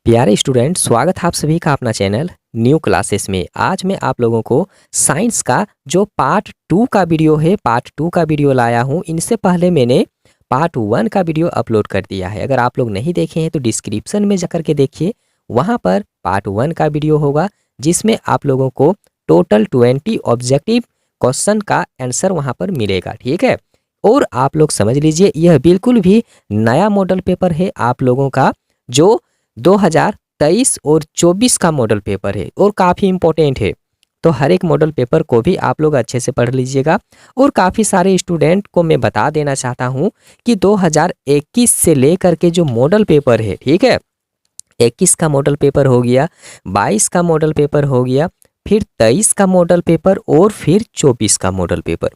प्यारे स्टूडेंट, स्वागत है आप सभी का अपना चैनल न्यू क्लासेस में। आज मैं आप लोगों को साइंस का जो पार्ट 2 का वीडियो है, पार्ट 2 का वीडियो लाया हूँ। इनसे पहले मैंने पार्ट 1 का वीडियो अपलोड कर दिया है। अगर आप लोग नहीं देखे हैं तो डिस्क्रिप्शन में जाकर के देखिए, वहाँ पर पार्ट 1 का वीडियो होगा जिसमें आप लोगों को टोटल 20 ऑब्जेक्टिव क्वेश्चन का आंसर वहाँ पर मिलेगा। ठीक है, और आप लोग समझ लीजिए यह बिल्कुल भी नया मॉडल पेपर है आप लोगों का, जो 2023 और 24 का मॉडल पेपर है और काफ़ी इम्पोर्टेंट है। तो हर एक मॉडल पेपर को भी आप लोग अच्छे से पढ़ लीजिएगा। और काफ़ी सारे स्टूडेंट को मैं बता देना चाहता हूँ कि 2021 से लेकर के जो मॉडल पेपर है, ठीक है, 21 का मॉडल पेपर हो गया, 22 का मॉडल पेपर हो गया, फिर 23 का मॉडल पेपर और फिर 24 का मॉडल पेपर।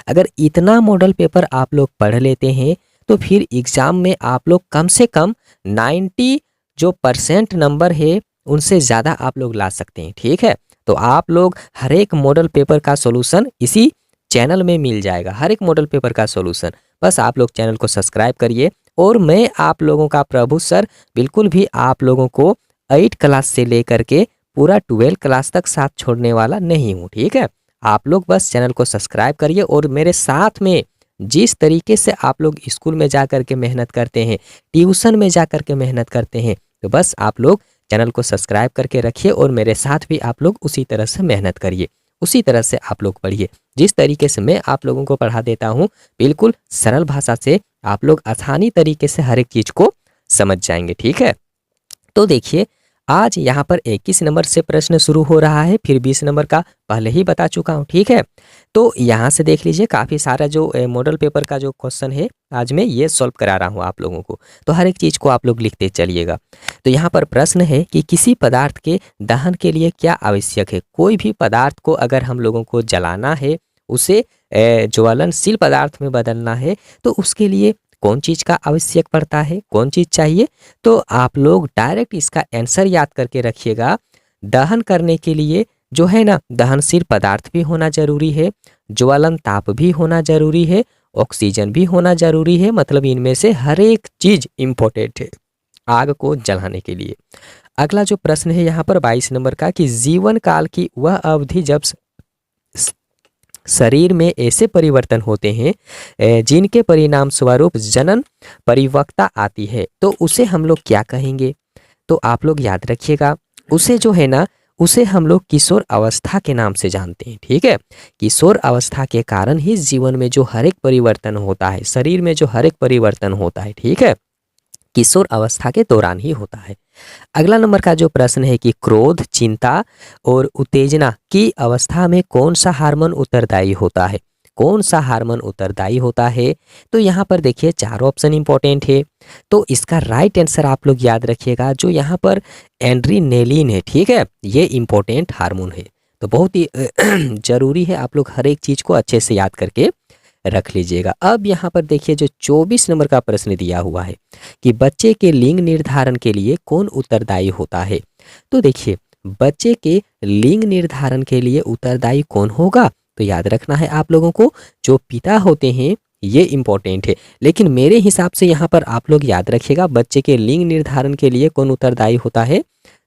अगर इतना मॉडल पेपर आप लोग पढ़ लेते हैं तो फिर एग्ज़ाम में आप लोग कम से कम 90 जो % नंबर है उनसे ज़्यादा आप लोग ला सकते हैं। ठीक है, तो आप लोग हर एक मॉडल पेपर का सॉल्यूशन इसी चैनल में मिल जाएगा। हर एक मॉडल पेपर का सॉल्यूशन, बस आप लोग चैनल को सब्सक्राइब करिए। और मैं आप लोगों का प्रभु सर बिल्कुल भी आप लोगों को 8 क्लास से लेकर के पूरा 12 क्लास तक साथ छोड़ने वाला नहीं हूँ। ठीक है, आप लोग बस चैनल को सब्सक्राइब करिए और मेरे साथ में जिस तरीके से आप लोग स्कूल में जा कर के मेहनत करते हैं, ट्यूशन में जा कर के मेहनत करते हैं, तो बस आप लोग चैनल को सब्सक्राइब करके रखिए और मेरे साथ भी आप लोग उसी तरह से मेहनत करिए, उसी तरह से आप लोग पढ़िए। जिस तरीके से मैं आप लोगों को पढ़ा देता हूँ, बिल्कुल सरल भाषा से आप लोग आसानी तरीके से हर एक चीज़ को समझ जाएंगे। ठीक है, तो देखिए आज यहाँ पर 21 नंबर से प्रश्न शुरू हो रहा है, फिर 20 नंबर का पहले ही बता चुका हूँ। ठीक है, तो यहाँ से देख लीजिए काफ़ी सारा जो मॉडल पेपर का जो क्वेश्चन है आज मैं ये सॉल्व करा रहा हूँ आप लोगों को, तो हर एक चीज़ को आप लोग लिखते चलिएगा। तो यहाँ पर प्रश्न है कि किसी पदार्थ के दहन के लिए क्या आवश्यक है। कोई भी पदार्थ को अगर हम लोगों को जलाना है, उसे ज्वलनशील पदार्थ में बदलना है, तो उसके लिए कौन चीज़ का आवश्यक पड़ता है, कौन चीज़ चाहिए। तो आप लोग डायरेक्ट इसका आंसर याद करके रखिएगा। दहन करने के लिए जो है ना, दहनशील पदार्थ भी होना जरूरी है, ज्वलन ताप भी होना जरूरी है, ऑक्सीजन भी होना जरूरी है। मतलब इनमें से हर एक चीज़ इम्पोर्टेंट है आग को जलाने के लिए। अगला जो प्रश्न है यहाँ पर 22 नंबर का, कि जीवन काल की वह अवधि जब शरीर में ऐसे परिवर्तन होते हैं जिनके परिणाम स्वरूप जनन परिपक्वता आती है, तो उसे हम लोग क्या कहेंगे। तो आप लोग याद रखिएगा, उसे जो है ना, उसे हम लोग किशोर अवस्था के नाम से जानते हैं। ठीक है, किशोर अवस्था के कारण ही जीवन में जो हर एक परिवर्तन होता है, शरीर में जो हर एक परिवर्तन होता है, ठीक है, किशोर अवस्था के दौरान ही होता है। अगला नंबर का जो प्रश्न है कि क्रोध, चिंता और उत्तेजना की अवस्था में कौन सा हार्मोन उत्तरदायी होता है, कौन सा हार्मोन उत्तरदायी होता है। तो यहाँ पर देखिए 4 ऑप्शन इंपॉर्टेंट है, तो इसका राइट आंसर आप लोग याद रखिएगा, जो यहाँ पर एड्रेनालिन है। ठीक है, ये इंपॉर्टेंट हार्मोन है, तो बहुत ही जरूरी है आप लोग हर एक चीज़ को अच्छे से याद करके रख लीजिएगा। अब यहाँ पर देखिए जो 24 नंबर का प्रश्न दिया हुआ है कि बच्चे के लिंग निर्धारण के लिए कौन उत्तरदायी होता है। तो देखिए बच्चे के लिंग निर्धारण के लिए उत्तरदायी कौन होगा, तो याद रखना है आप लोगों को जो पिता होते हैं, ये इंपॉर्टेंट है। लेकिन मेरे हिसाब से यहाँ पर आप लोग याद रखिएगा बच्चे के लिंग निर्धारण के लिए कौन उत्तरदायी होता है,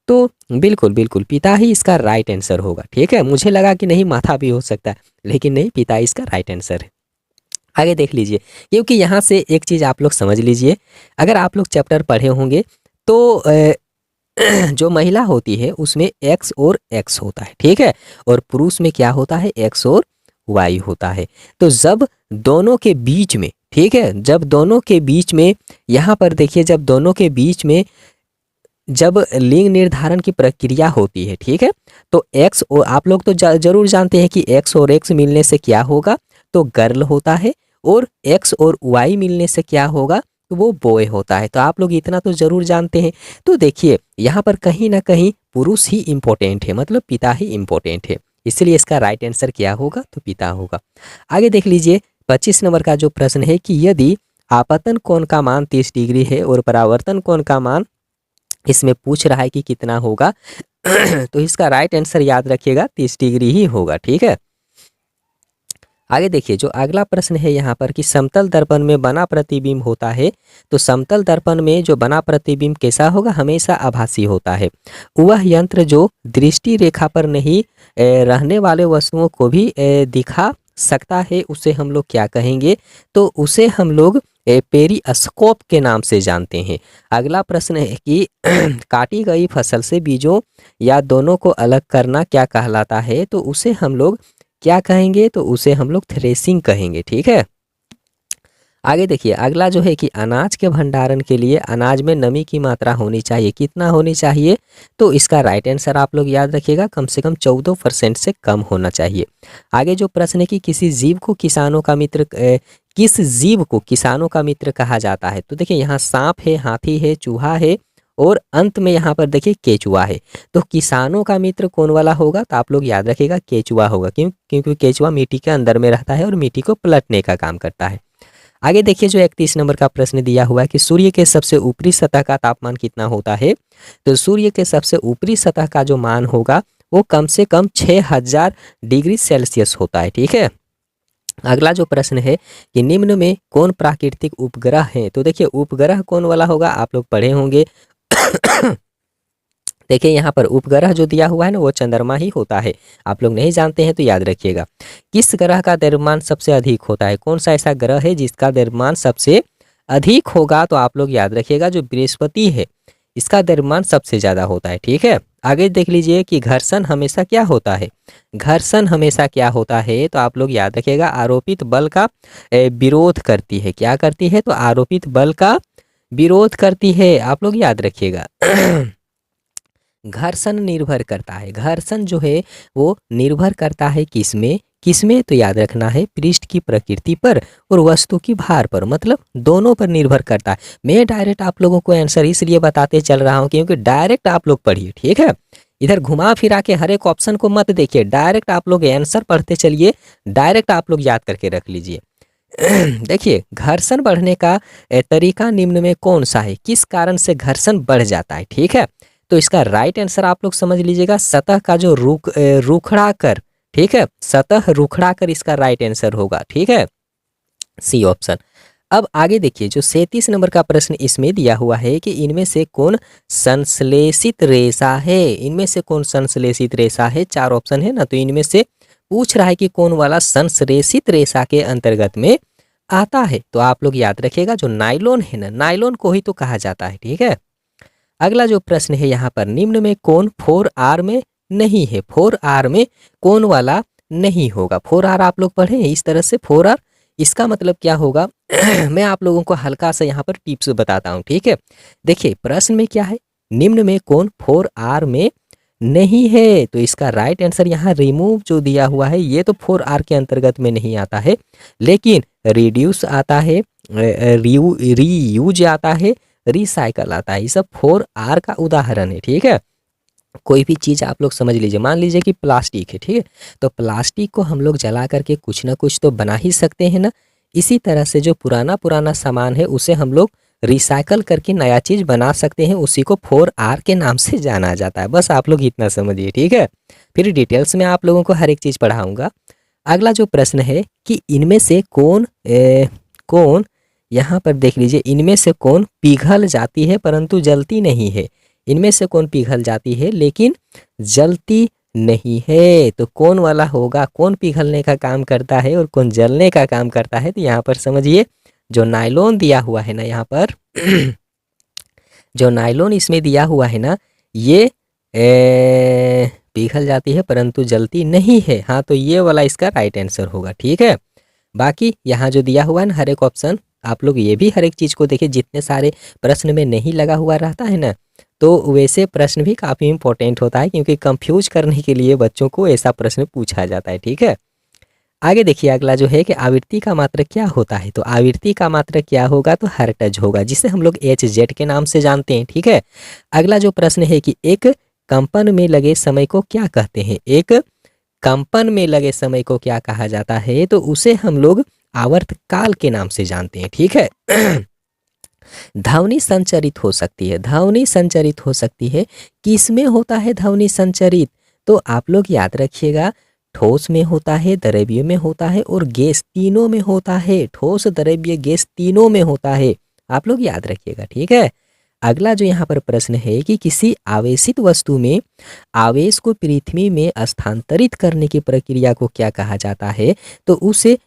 तो बिल्कुल बिल्कुल पिता ही इसका राइट आंसर होगा। ठीक है, मुझे लगा कि नहीं माता भी हो सकता है, लेकिन नहीं, पिता इसका राइट आंसर है। आगे देख लीजिए, क्योंकि यहाँ से एक चीज़ आप लोग समझ लीजिए, अगर आप लोग चैप्टर पढ़े होंगे तो जो महिला होती है उसमें एक्स और एक्स होता है, ठीक है, और पुरुष में क्या होता है, एक्स और वाई होता है। तो जब दोनों के बीच में, ठीक है, जब दोनों के बीच में, यहाँ पर देखिए जब दोनों के बीच में जब लिंग निर्धारण की प्रक्रिया होती है, ठीक है, तो एक्स और आप लोग तो जरूर जानते हैं कि एक्स और एक्स मिलने से क्या होगा, तो गर्ल होता है, और एक्स और वाई मिलने से क्या होगा, तो वो बॉय होता है। तो आप लोग इतना तो जरूर जानते हैं। तो देखिए यहाँ पर कहीं ना कहीं पुरुष ही इम्पोर्टेंट है, मतलब पिता ही इम्पोर्टेंट है, इसलिए इसका राइट आंसर क्या होगा, तो पिता होगा। आगे देख लीजिए 25 नंबर का जो प्रश्न है कि यदि आपतन कोण का मान 30 डिग्री है और परावर्तन कोण का मान इसमें पूछ रहा है कि कितना होगा तो इसका राइट आंसर याद रखिएगा 30 डिग्री ही होगा। ठीक है, आगे देखिए जो अगला प्रश्न है यहाँ पर कि समतल दर्पण में बना प्रतिबिंब होता है, तो समतल दर्पण में जो बना प्रतिबिंब कैसा होगा, हमेशा आभासी होता है। वह यंत्र जो दृष्टि रेखा पर नहीं रहने वाले वस्तुओं को भी दिखा सकता है, उसे हम लोग क्या कहेंगे, तो उसे हम लोग पेरिस्कोप के नाम से जानते हैं। अगला प्रश्न है कि काटी गई फसल से बीजों या दोनों को अलग करना क्या कहलाता है, तो उसे हम लोग क्या कहेंगे, तो उसे हम लोग थ्रेसिंग कहेंगे। ठीक है। आगे देखिए अगला जो है कि अनाज के भंडारण के लिए अनाज में नमी की मात्रा होनी चाहिए, कितना होनी चाहिए, तो इसका राइट आंसर आप लोग याद रखिएगा, कम से कम 14% से कम होना चाहिए। आगे जो प्रश्न है कि किसी जीव को किसानों का मित्र किस जीव को किसानों का मित्र कहा जाता है, तो देखिए यहाँ सांप है, हाथी है, चूहा है और अंत में यहाँ पर देखिए केचुआ है। तो किसानों का मित्र कौन वाला होगा, तो आप लोग याद रखिएगा केचुआ होगा। क्योंकि केचुआ मिट्टी के अंदर में रहता है और मिट्टी को पलटने का काम करता है। आगे देखिए जो 31 नंबर का प्रश्न दिया हुआ है कि सूर्य के सबसे ऊपरी सतह का तापमान कितना होता है, तो सूर्य के सबसे ऊपरी सतह का जो मान होगा वो कम से कम 6000 डिग्री सेल्सियस होता है। ठीक है। अगला जो प्रश्न है कि निम्न में कौन प्राकृतिक उपग्रह है, तो देखिए उपग्रह कौन वाला होगा, आप लोग पढ़े होंगे। देखिए यहाँ पर उपग्रह जो दिया हुआ है ना वो चंद्रमा ही होता है, आप लोग नहीं जानते हैं तो याद रखिएगा। किस ग्रह का द्रव्यमान सबसे अधिक होता है, कौन सा ऐसा ग्रह है जिसका द्रव्यमान सबसे अधिक होगा, तो आप लोग याद रखिएगा जो बृहस्पति है इसका द्रव्यमान सबसे ज़्यादा होता है। ठीक है। आगे देख लीजिए कि घर्षण हमेशा क्या होता है, घर्षण हमेशा क्या होता है, तो आप लोग याद रखिएगा आरोपित बल का विरोध करती है, क्या करती है, तो आरोपित बल का विरोध करती है, आप लोग याद रखिएगा। घर्षण निर्भर करता है, घर्षण जो है वो निर्भर करता है किसमें, किसमें, तो याद रखना है पृष्ठ की प्रकृति पर और वस्तु की भार पर, मतलब दोनों पर निर्भर करता है। मैं डायरेक्ट आप लोगों को आंसर इसलिए बताते चल रहा हूँ क्योंकि डायरेक्ट आप लोग पढ़िए। ठीक है। इधर घुमा फिरा के हर एक ऑप्शन को मत देखिए, डायरेक्ट आप लोग आंसर पढ़ते चलिए, डायरेक्ट आप लोग याद करके रख लीजिए। देखिए घर्षण बढ़ने का तरीका निम्न में कौन सा है, किस कारण से घर्षण बढ़ जाता है। ठीक है। तो इसका राइट आंसर आप लोग समझ लीजिएगा सतह का जो रुखड़ा कर, ठीक है, सतह रुखड़ा कर इसका राइट आंसर होगा। ठीक है, सी ऑप्शन। अब आगे देखिए जो 37 नंबर का प्रश्न इसमें दिया हुआ है कि इनमें से कौन संश्लेषित रेशा है, इनमें से कौन संश्लेषित रेशा है, 4 ऑप्शन है ना, तो इनमें से पूछ रहा है कि कौन वाला संश्लेषित रेशा के अंतर्गत में आता है, तो आप लोग याद रखिएगा जो नायलॉन है ना, नायलॉन को ही तो कहा जाता है। ठीक है। अगला जो प्रश्न है यहाँ पर निम्न में कौन 4R में नहीं है, 4R में कौन वाला नहीं होगा, 4R आप लोग पढ़े इस तरह से 4R इसका मतलब क्या होगा। मैं आप लोगों को हल्का सा यहाँ पर टिप्स बताता हूँ। ठीक है। देखिए प्रश्न में क्या है, निम्न में कौन 4R में नहीं है, तो इसका राइट आंसर यहाँ रिमूव जो दिया हुआ है ये तो 4R के अंतर्गत में नहीं आता है, लेकिन रिड्यूस आता है, रीयूज आता है, रिसाइकल आता है, ये सब 4R का उदाहरण है। ठीक है। कोई भी चीज़ आप लोग समझ लीजिए, मान लीजिए कि प्लास्टिक है, ठीक है, तो प्लास्टिक को हम लोग जला करके कुछ ना कुछ तो बना ही सकते हैं ना। इसी तरह से जो पुराना पुराना सामान है उसे हम लोग रिसाइकल करके नया चीज़ बना सकते हैं, उसी को 4R के नाम से जाना जाता है। बस आप लोग इतना समझिए। ठीक है। फिर डिटेल्स में आप लोगों को हर एक चीज़ पढ़ाऊँगा। अगला जो प्रश्न है कि इनमें से कौन यहाँ पर देख लीजिए, इनमें से कौन पिघल जाती है परंतु जलती नहीं है, इनमें से कौन पिघल जाती है लेकिन जलती नहीं है, तो कौन वाला होगा, कौन पिघलने का काम करता है और कौन जलने का काम करता है, तो यहाँ पर समझिए जो नायलॉन दिया हुआ है ना यहाँ पर जो नायलॉन इसमें दिया हुआ है ना ये पिघल जाती है परंतु जलती नहीं है, हाँ, तो ये वाला इसका राइट आंसर होगा। ठीक है। बाकी यहाँ जो दिया हुआ है ना हर एक ऑप्शन, आप लोग ये भी हर एक चीज़ को देखिए, जितने सारे प्रश्न में नहीं लगा हुआ रहता है ना, तो वैसे प्रश्न भी काफ़ी इंपॉर्टेंट होता है क्योंकि कंफ्यूज करने के लिए बच्चों को ऐसा प्रश्न पूछा जाता है। ठीक है। आगे देखिए अगला जो है कि आवृत्ति का मात्रक क्या होता है, तो आवृत्ति का मात्रक क्या होगा, तो हर्ट्ज होगा, जिसे हम लोग HZ के नाम से जानते हैं। ठीक है। अगला जो प्रश्न है कि एक कंपन में लगे समय को क्या कहते हैं, एक कंपन में लगे समय को क्या कहा जाता है, तो उसे हम लोग आवर्तकाल के नाम से जानते हैं। ठीक है। ध्वनि संचरित हो सकती है, ध्वनि संचरित हो सकती है, किसमें होता है ध्वनि संचरित, तो आप लोग याद रखिएगा ठोस में होता है, द्रव्य में होता है और गैस तीनों में होता है। ठोस, द्रव्य, गैस तीनों में होता है। आप लोग याद रखिएगा, ठीक है। अगला जो यहाँ पर प्रश्न है कि किसी आवेशित वस्तु में आवेश को पृथ्वी में स्थानांतरित करने की प्रक्रिया को क्या कहा जाता है? तो उसे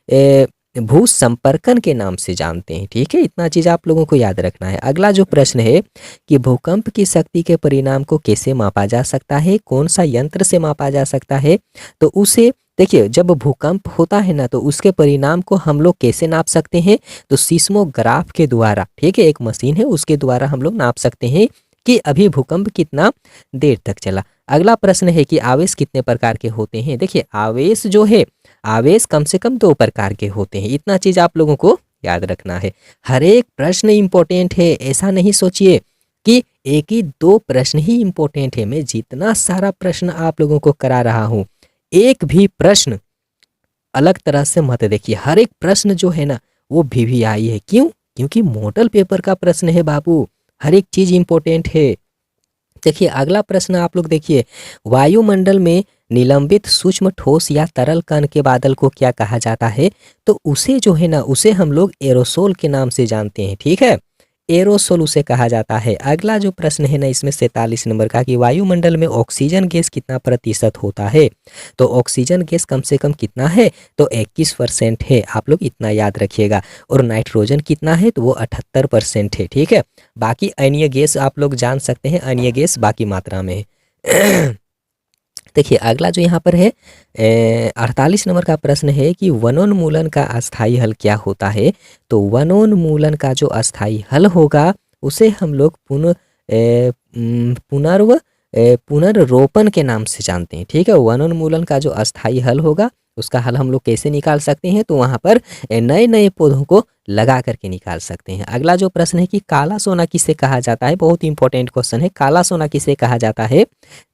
भू संपर्कन के नाम से जानते हैं, ठीक है। इतना चीज आप लोगों को याद रखना है। अगला जो प्रश्न है कि भूकंप की शक्ति के परिणाम को कैसे मापा जा सकता है, कौन सा यंत्र से मापा जा सकता है? तो उसे देखिए, जब भूकंप होता है ना तो उसके परिणाम को हम लोग कैसे नाप सकते हैं? तो सीस्मोग्राफ के द्वारा, ठीक है, एक मशीन है उसके द्वारा हम लोग नाप सकते हैं कि अभी भूकंप कितना देर तक चला। अगला प्रश्न है कि आवेश कितने प्रकार के होते हैं? देखिए, आवेश जो है, आवेश कम से कम 2 प्रकार के होते हैं। इतना चीज आप लोगों को याद रखना है। हर एक प्रश्न इंपॉर्टेंट है, ऐसा नहीं सोचिए कि एक ही 2 प्रश्न ही इंपॉर्टेंट है। मैं जितना सारा प्रश्न आप लोगों को करा रहा हूँ, एक भी प्रश्न अलग तरह से मत देखिए। हर एक प्रश्न जो है ना वो वीवीआई है। क्यों? क्योंकि मॉडल पेपर का प्रश्न है बाबू, हर एक चीज इंपॉर्टेंट है। देखिए, अगला प्रश्न आप लोग देखिए, वायुमंडल में निलंबित सूक्ष्म ठोस या तरल कण के बादल को क्या कहा जाता है? तो उसे जो है ना, उसे हम लोग एरोसोल के नाम से जानते हैं, ठीक है। एरोसोल उसे कहा जाता है। अगला जो प्रश्न है ना इसमें 47 नंबर का कि वायुमंडल में ऑक्सीजन गैस कितना प्रतिशत होता है? तो ऑक्सीजन गैस कम से कम कितना है? तो 21% है। आप लोग इतना याद रखिएगा। और नाइट्रोजन कितना है? तो वो 78% है, ठीक है। बाकी अन्य गैस आप लोग जान सकते हैं, अन्य गैस बाकी मात्रा में है। देखिए, अगला जो यहाँ पर है 48 नंबर का प्रश्न है कि वनोन्मूलन का अस्थायी हल क्या होता है? तो वनोन्मूलन का जो अस्थायी हल होगा उसे हम लोग पुनर्रोपण के नाम से जानते हैं, ठीक है। वनोन्मूलन का जो अस्थायी हल होगा उसका हल हम लोग कैसे निकाल सकते हैं? तो वहाँ पर नए नए पौधों को लगा करके निकाल सकते हैं। अगला जो प्रश्न है कि काला सोना किसे कहा जाता है? बहुत इंपॉर्टेंट क्वेश्चन है। काला सोना किसे कहा जाता है?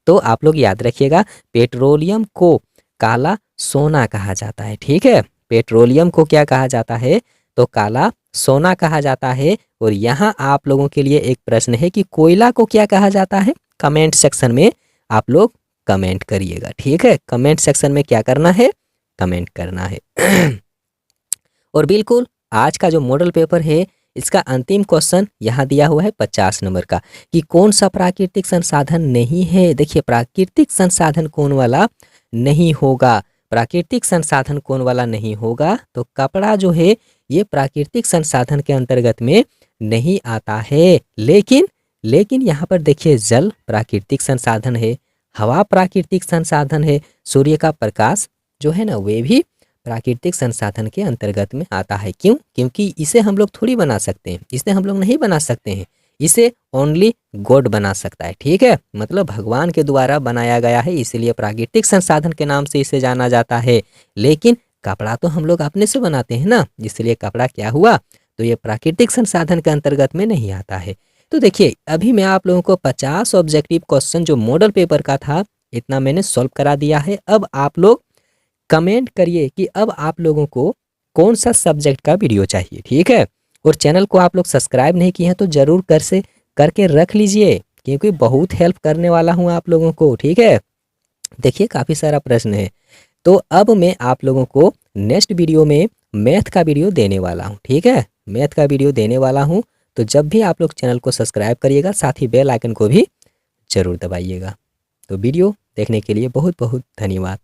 तो आप लोग याद रखिएगा, पेट्रोलियम को काला सोना कहा जाता है, ठीक है। पेट्रोलियम को क्या कहा जाता है? तो काला सोना कहा जाता है। और यहाँ आप लोगों के लिए एक प्रश्न है कि कोयला को क्या कहा जाता है? कमेंट सेक्शन में आप लोग कमेंट करिएगा, ठीक है। कमेंट सेक्शन में क्या करना है? कमेंट करना है। और बिल्कुल आज का जो मॉडल पेपर है इसका अंतिम क्वेश्चन यहाँ दिया हुआ है 50 नंबर का कि कौन सा प्राकृतिक संसाधन नहीं है? देखिए, प्राकृतिक संसाधन कौन वाला नहीं होगा? प्राकृतिक संसाधन कौन वाला नहीं होगा? तो कपड़ा जो है ये प्राकृतिक संसाधन के अंतर्गत में नहीं आता है। लेकिन यहाँ पर देखिए, जल प्राकृतिक संसाधन है, हवा प्राकृतिक संसाधन है, सूर्य का प्रकाश जो है ना वे भी प्राकृतिक संसाधन के अंतर्गत में आता है। क्यों? क्योंकि इसे हम लोग थोड़ी बना सकते हैं, इसे हम लोग नहीं बना सकते हैं, इसे ओनली गॉड बना सकता है, ठीक है। मतलब भगवान के द्वारा बनाया गया है, इसीलिए प्राकृतिक संसाधन के नाम से इसे जाना जाता है। लेकिन कपड़ा तो हम लोग अपने से बनाते हैं ना, इसलिए कपड़ा क्या हुआ? तो ये प्राकृतिक संसाधन के अंतर्गत में नहीं आता है। तो देखिए, अभी मैं आप लोगों को 50 ऑब्जेक्टिव क्वेश्चन जो मॉडल पेपर का था इतना मैंने सॉल्व करा दिया है। अब आप लोग कमेंट करिए कि अब आप लोगों को कौन सा सब्जेक्ट का वीडियो चाहिए, ठीक है। और चैनल को आप लोग सब्सक्राइब नहीं किए हैं तो जरूर करके रख लीजिए, क्योंकि बहुत हेल्प करने वाला हूं आप लोगों को, ठीक है। देखिए, काफ़ी सारा प्रश्न है। तो अब मैं आप लोगों को नेक्स्ट वीडियो में मैथ का वीडियो देने वाला हूँ, ठीक है। मैथ का वीडियो देने वाला हूँ। तो जब भी आप लोग चैनल को सब्सक्राइब करिएगा, साथ ही बेल आइकन को भी जरूर दबाइएगा। तो वीडियो देखने के लिए बहुत बहुत धन्यवाद।